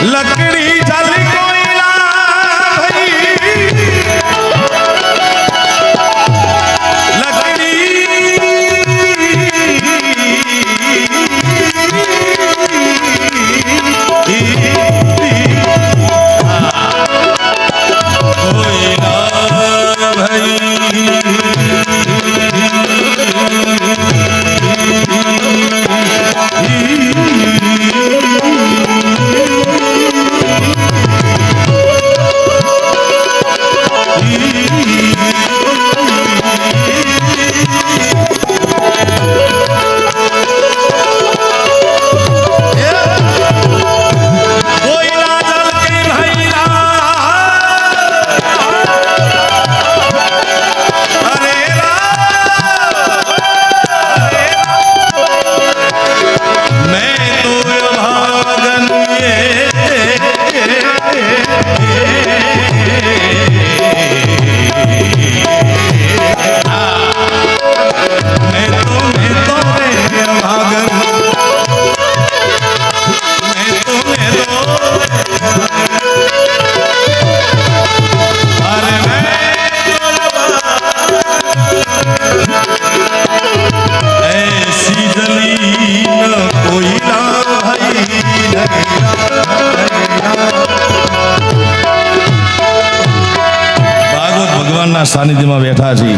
लकड़ी जल कोयला लकड़ी कोयला भाई सानिध्य बैठा छी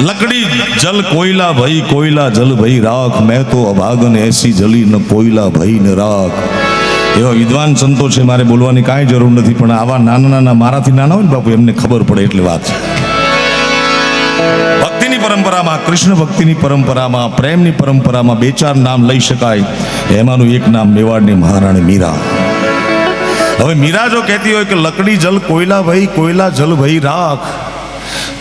लकड़ी जल कोयला भई कोयला जल भई राख मैं तो अभागन ऐसी जली न कोयला भई न राख एवा विद्वान संतो छे मारे बोलवानी काई जरूर नथी पण आवा नाना नाना माराथी नाना होय बापू एमने खबर पड़े એટલે વાત છે ભક્તિની પરંપરામાં કૃષ્ણ ભક્તિની પરંપરામાં પ્રેમની પરંપરામાં બે ચાર નામ લઈ શકાય એમાંનું એક નામ મેવાડની મહારાણી મીરા હવે મીરા જો કહેતી હોય કે લકડી જલ કોયલા ભઈ કોયલા જલ ભઈ રાખ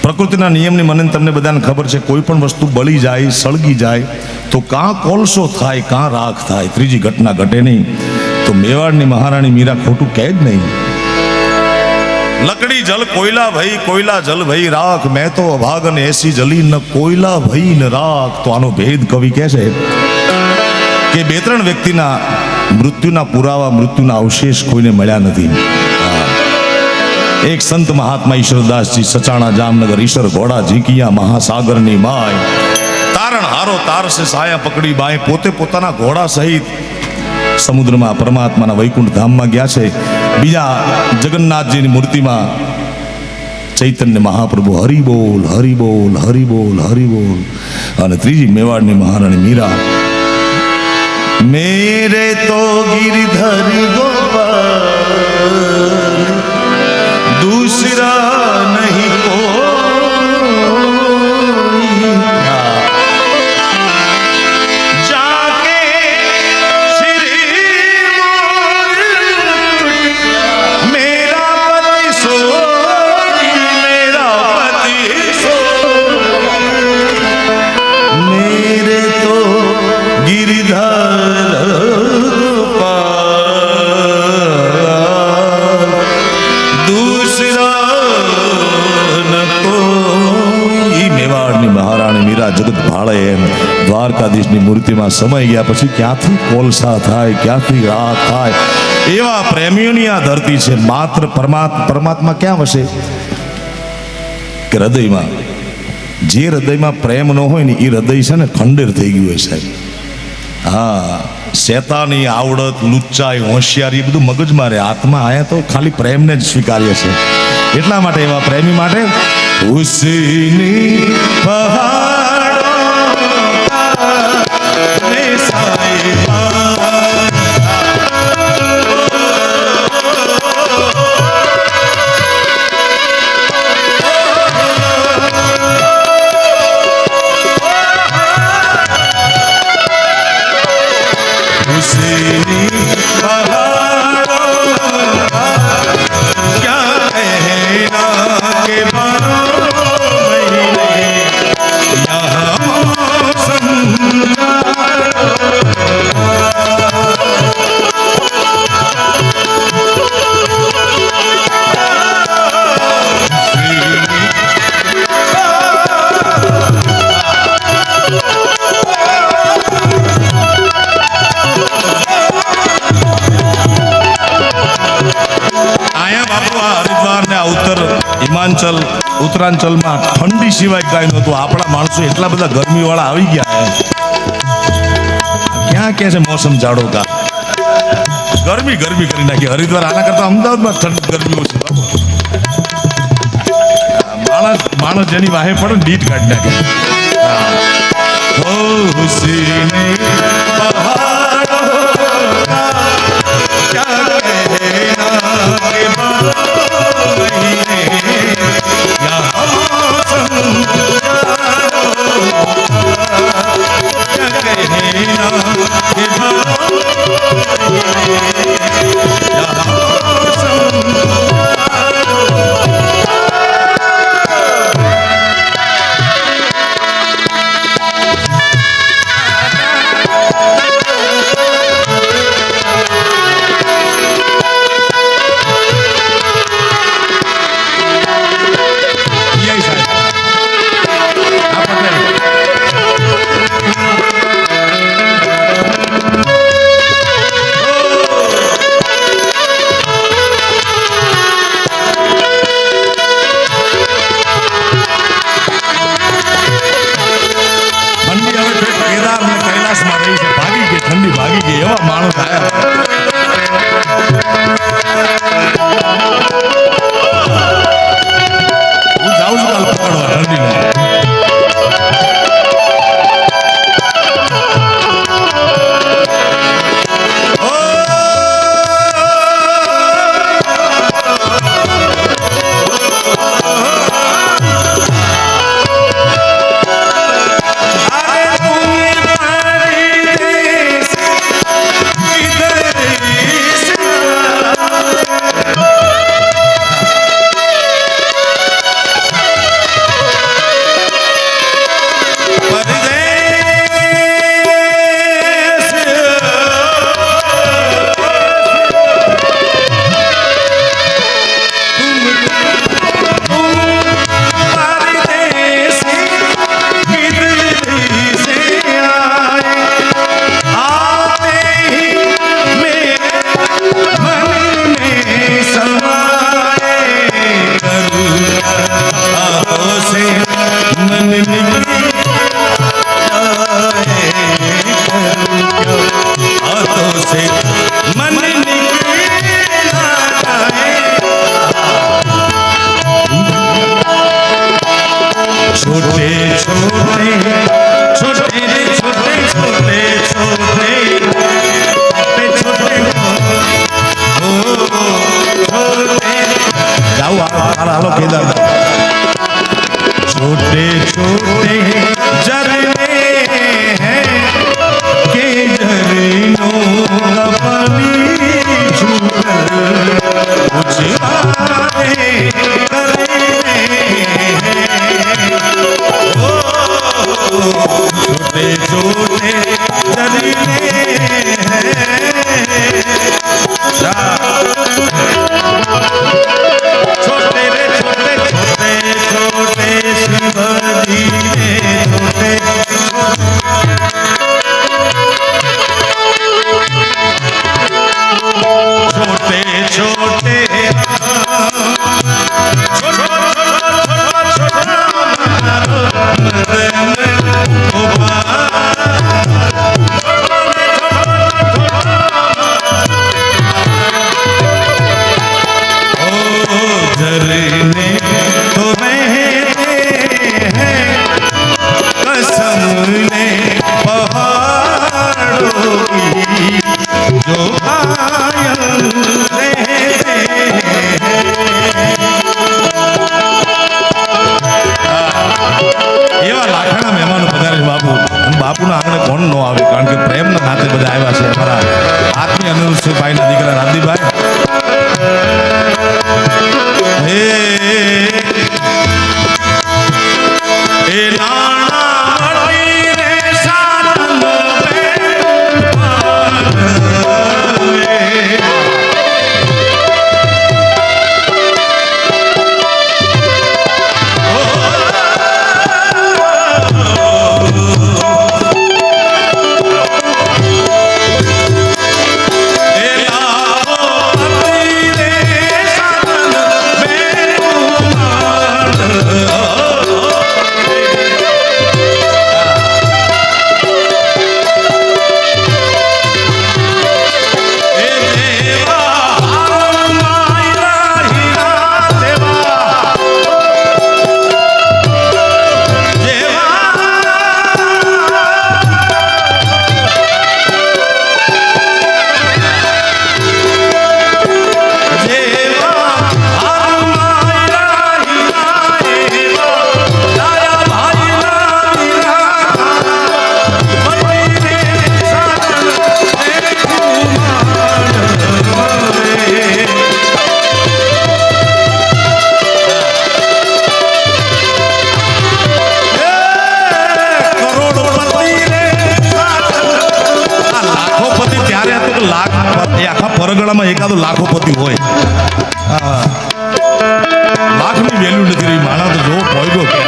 પ્રકૃતિના નિયમની મને તમને બધાને ખબર છે કોઈ પણ વસ્તુ બળી જાય સળગી જાય તો કાં કોલસો થાય કાં રાખ થાય ત્રીજી ઘટના ઘટે નહીં તો મેવાડની મહારાણી મીરા ખોટું કહે જ નહીં લકડી જલ કોયલા જલ ભઈ રાખ મેં તો અભાગન એસી જલી ન કોયલા ભઈ ન રાખ તો આનો ભેદ કવિ કહે છે કે બે ત્રણ વ્યક્તિના મૃત્યુના પુરાવા મૃત્યુના અવશેષ કોઈને મળ્યા નથી એક સંત મહાત્મા ઈશ્વરદાસજી સચાણા જામનગર ઈશ્વર ઘોડા ઝીકિયા મહાસાગરની માય તારણ હારો તારસે સાયા પકડી બાય પોતે પોતાના ઘોડા સહિત સમુદ્રમાં પરમાત્માના વૈકુંઠ ધામમાં ગયા છે બીજા જગન્નાથજીની મૂર્તિમાં ચૈતન્ય મહાપ્રભુ હરિ બોલ હરિ બોલ હરિ બોલ હરિ બોલ અને ત્રીજી મેવાડની મહારાણી મીરા मेरे तो गिरधर गोपाल दूसरा नहीं कोई जाके श्री मेरा पति सो मेरा पति सो मेरे तो गिरधर जगत भाड़े एम द्वारकाधीशनी मूर्तिमां समय गया पछी क्यांथी कोलसा थाय क्यांथी राख थाय एवा प्रेमीओनी आ धरती छे मात्र परमात्मा क्या वसे के हृदयमां जे हृदयमां प्रेम न होय ने ई हृदय छे ने खंडेर थई गयुं होय साहेब हाँ शैतानी आवड़त लुच्चाई होशियारी બધું મગજમાં રહે આત્મા આયા તો ખાલી પ્રેમને જ સ્વીકાર્ય છે એટલા માટે એવા પ્રેમી માટે ઉસની क्या कहना के बारों महीने હિમાંચલ ઉત્તરાંચલમાં ઠંડી સિવાય કાંઈ નહોતું. આપણા માણસો એટલા બધા ગરમીવાળા આવી ગયા છે. ક્યાં કે છે મોસમ જાડો કા ગરમી ગરમી કરી નાખી. હરિદ્વાર આના કરતા અમદાવાદમાં ઠંડી ગરમી ઓછી. માણસ માણસ જેની વાહે પડે નીટ કાઢી નાખે. હુસીને પહાડો ક્યા કહેના કે મહીને યહાં મૌસમ જાડો ક્યા કહેના કે હાલો કેદાર छोटे छोटे झरने हैं के झरनों का पानी छूकर कुछ बातें करने ओ छोटे छोटे झरने छोटे रे छोटे छोटे छोटे शिवजी ने छोटे छोटे छोटे झरने तो बहते हैं कसम ले पहाड़ों की जो कायम रहते એવા લાખાના મહેમાનો પધારે બાપુ અને બાપુના આંગણે કોણ ન આવે કારણ કે પ્રેમના નાતે બધા આવ્યા છે અમારા આત્મીય અનુરૂપભાઈના દીકરા રામદીભાઈ પટોળામાં એકાદો લાખોપતિ હોય. હા. લાખની વેલ્યુ નથી રહી. માણા તો જો પોઈગો કે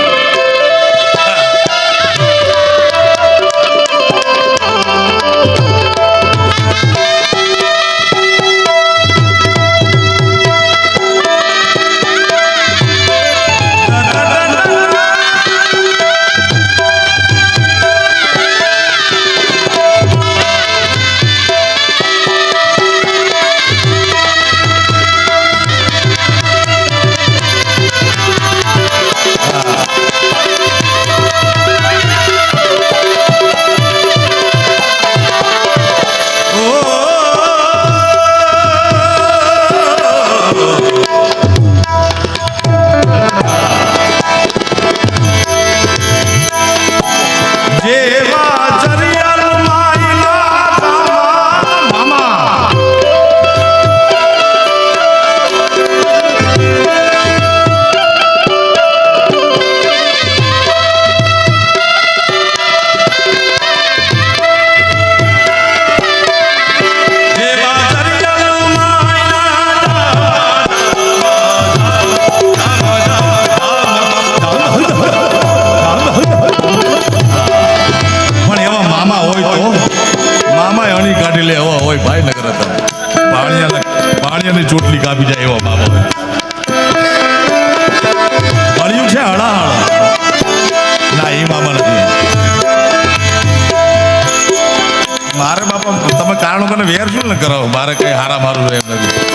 ચોટલી કાપી જાય એવા બાબા મળ્યું છે હળાહળ ના એ મામા નથી. મારે બાપા તમે કારણો મને વેર શું ને કરાવો. મારે કઈ હારા મારું એમ નથી.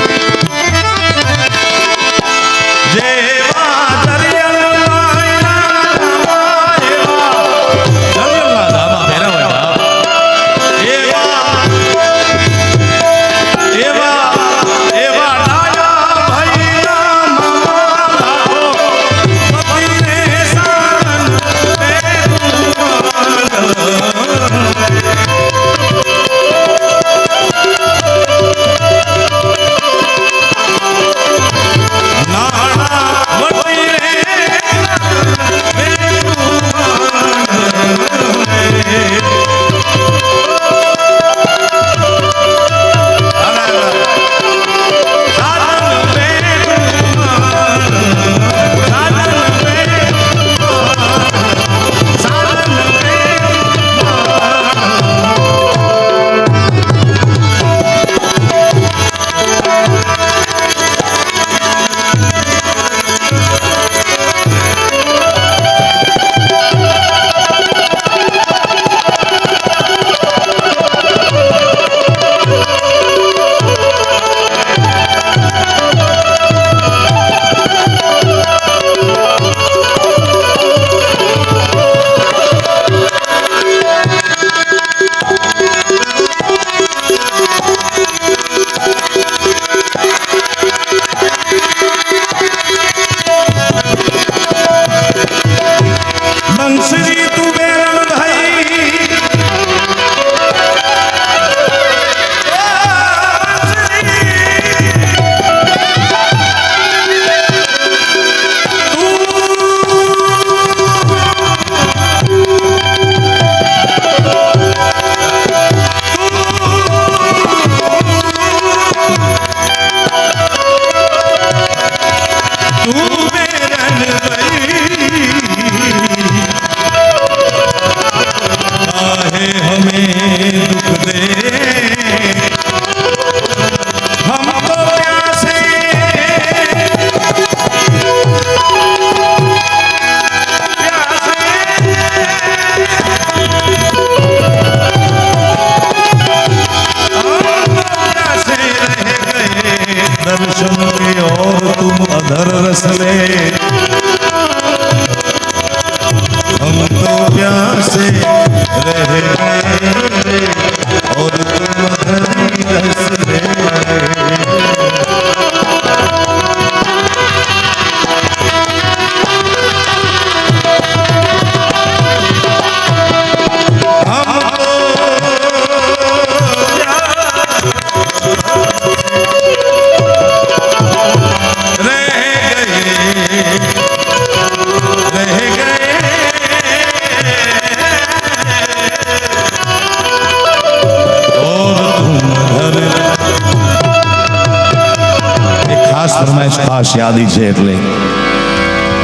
ભાષાને જ ખાસ યાદી છે એટલે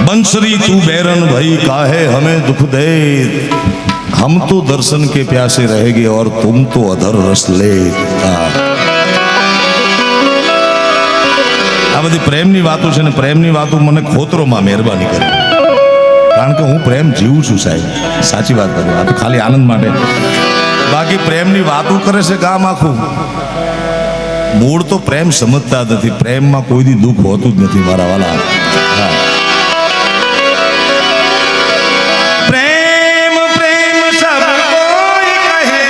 બંસરી તું बैरन भाई काहे हमें दुख दे हम तो दर्शन के प्यासे रहेंगे और तुम तो अधर रस ले આ બધી પ્રેમની વાતો છે ને પ્રેમની વાતો મને ખોતરોમાં મહેરબાની કરી કારણ કે હું પ્રેમ જીવું છું સાહેબ સાચી વાત કરું આ તો ખાલી આનંદ માટે બાકી પ્રેમની વાતો કરે છે ગામ આખું મૂળ તો પ્રેમ સમજતા જ નથી પ્રેમમાં કોઈ દી દુઃખ હોતું જ નથી મારા વાલા હા પ્રેમ પ્રેમ સબ કોઈ કહે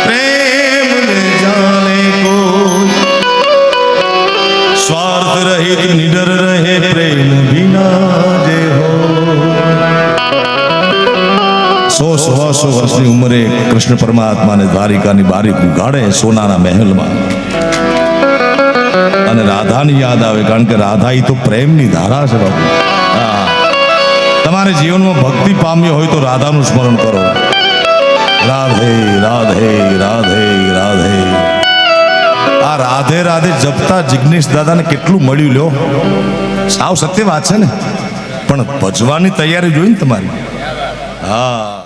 પ્રેમ ને જાને કોઈ स्वार्थ रहित निडर रहे प्रेम बिना जे हो 100 વર્ષની ઉંમરે કૃષ્ણ પરમાત્માને દ્વારિકાની બારી ઉગાડે સોનાના મહેલમાં અને રાધાની યાદ આવે કારણ કે રાધા ઈ તો પ્રેમની ધારા છે બાપુ હા તમારે જીવનમાં ભક્તિ પામ્યો હોય તો રાધાનું સ્મરણ કરો રાધે રાધે રાધે રાધે આ રાધે રાધે જપતા જિગ્નેશ દાદાને કેટલું મળ્યું લ્યો સાવ સત્ય વાત છે ને પણ ભજવાની તૈયારી જોઈ ને તમારી હા